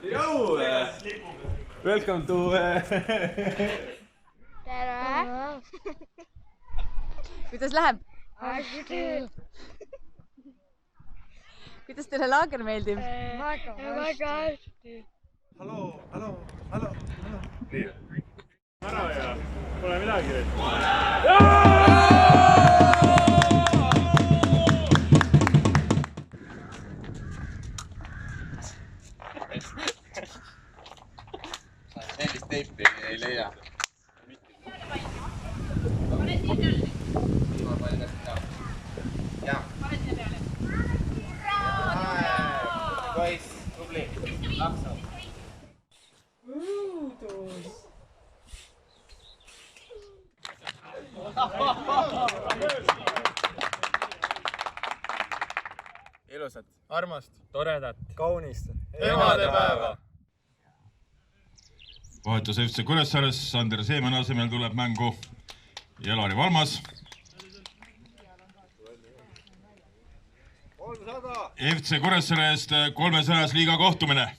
Yo! Welcome to... Tere! Kuidas läheb? Kuidas teile laager meeldib? Väga hästi. Hallo. Nii. Ära ja pole midagi. Sellist teipi ei leia. Ja. Poiss, tubli. Laksa. Ilusat, armast, Toredat. kaunist emadepäeva. Vahetus FC Kuressaares Sander Seemen asemel tuleb mängu Jelari Valmas. FC Kuressaare eest 300 liiga kohtumine.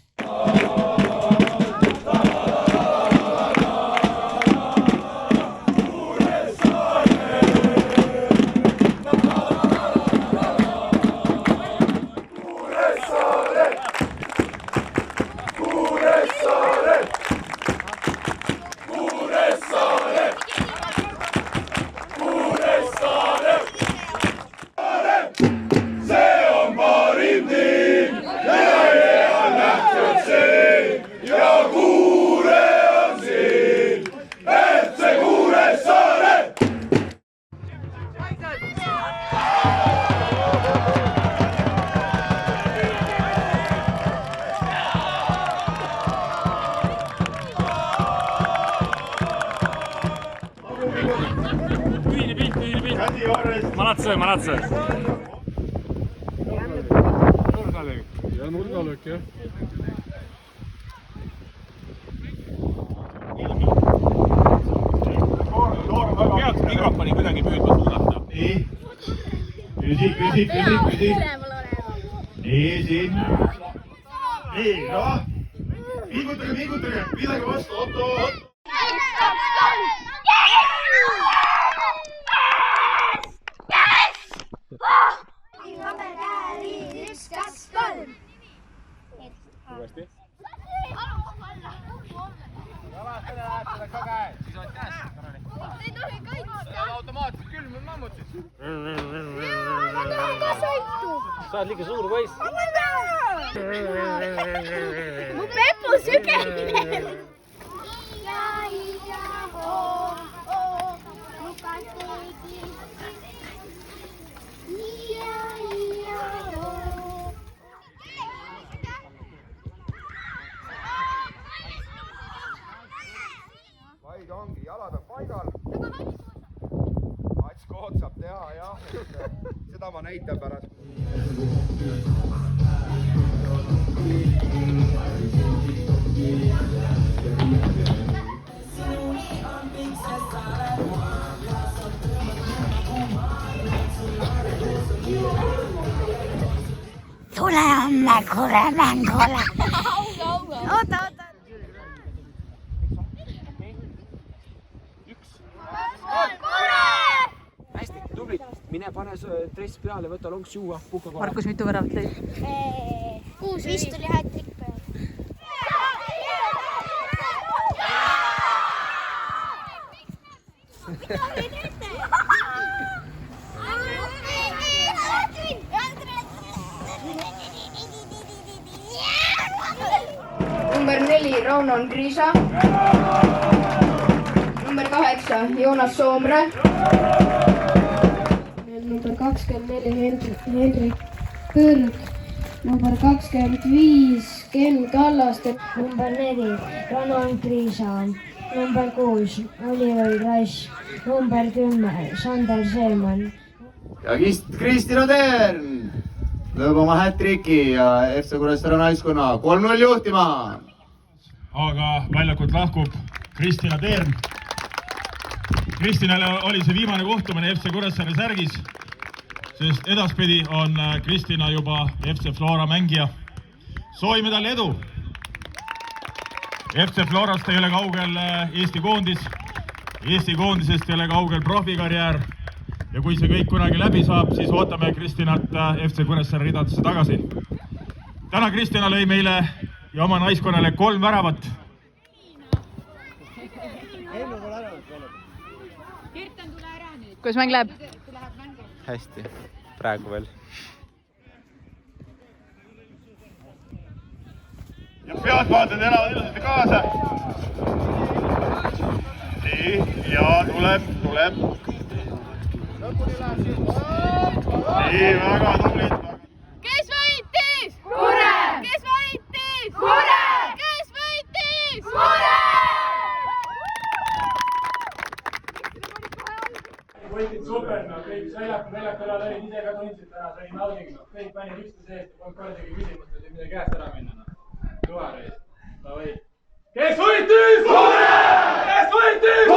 Malatse. Nurgalöök. Ja, nurgalöök, jah. Peaks mikrofoni kuidagi püüdma suudata. Nii. Küsi. Nii, siin. Nii, noh. Pingutage. Midagi vastu. Otto. Uuesti. Ei tohi kaitsta! Automaatselt külm on mammutid. Ma tahan ka sõitu! Sa oled liiga suur poiss. Mu Pepu sügeline! Vaid ongi, jalad on paigal. Matškood saab teha, jah. Seda ma näitan pärast. Tule homme kuremängule. Oota. Hästi, tubli. Mine pane dress peale, võta lonks juua, puhka kohe. Markus, mitu väravat lõid? 6 vist oli hätrik peal. Number 4 Raunon Kriisa. Number 8 Joonas Soomre. Number 24 Hendrik Kõrg. Number 25 Ken Kallaste. Number 4 Raunon Kriisa. Number 6 Oliver Rass. Number 10 Sander Seeman. Ja Kristina Tern lööb oma hätriki ja FC Kuressaare naiskonna 3-0 juhtima. Aga väljakult lahkub Kristina Tern. Kristinale oli see viimane kohtumine FC Kuressaare särgis, sest edaspidi on Kristina juba FC Flora mängija. Soovime talle edu! FC Florast ei ole kaugel Eesti koondis. Eesti koondisest ei ole kaugel profikarjäär. Ja kui see kõik kunagi läbi saab, siis ootame Kristinat FC Kuressaare ridadesse tagasi. Täna Kristina lõi meile ja oma naiskonnale 3 väravat. Kuidas mäng läheb? hästi, praegu veel. Ja pealtvaatajad elavad ilusasti kaasa. Nii, ja tuleb. Nii, väga tublid. Kes võitis? Kure! Kes võitis? Kure! Kes võitis? Kure! võitsid super, kõik väljakul olid ise ka tundsid täna, sai nauding, kõik panid üksteise eest ja polnud kordagi küsimust, et mida käest ära minna. Tuha reis. Kes võitis? Kure! Kes võitis?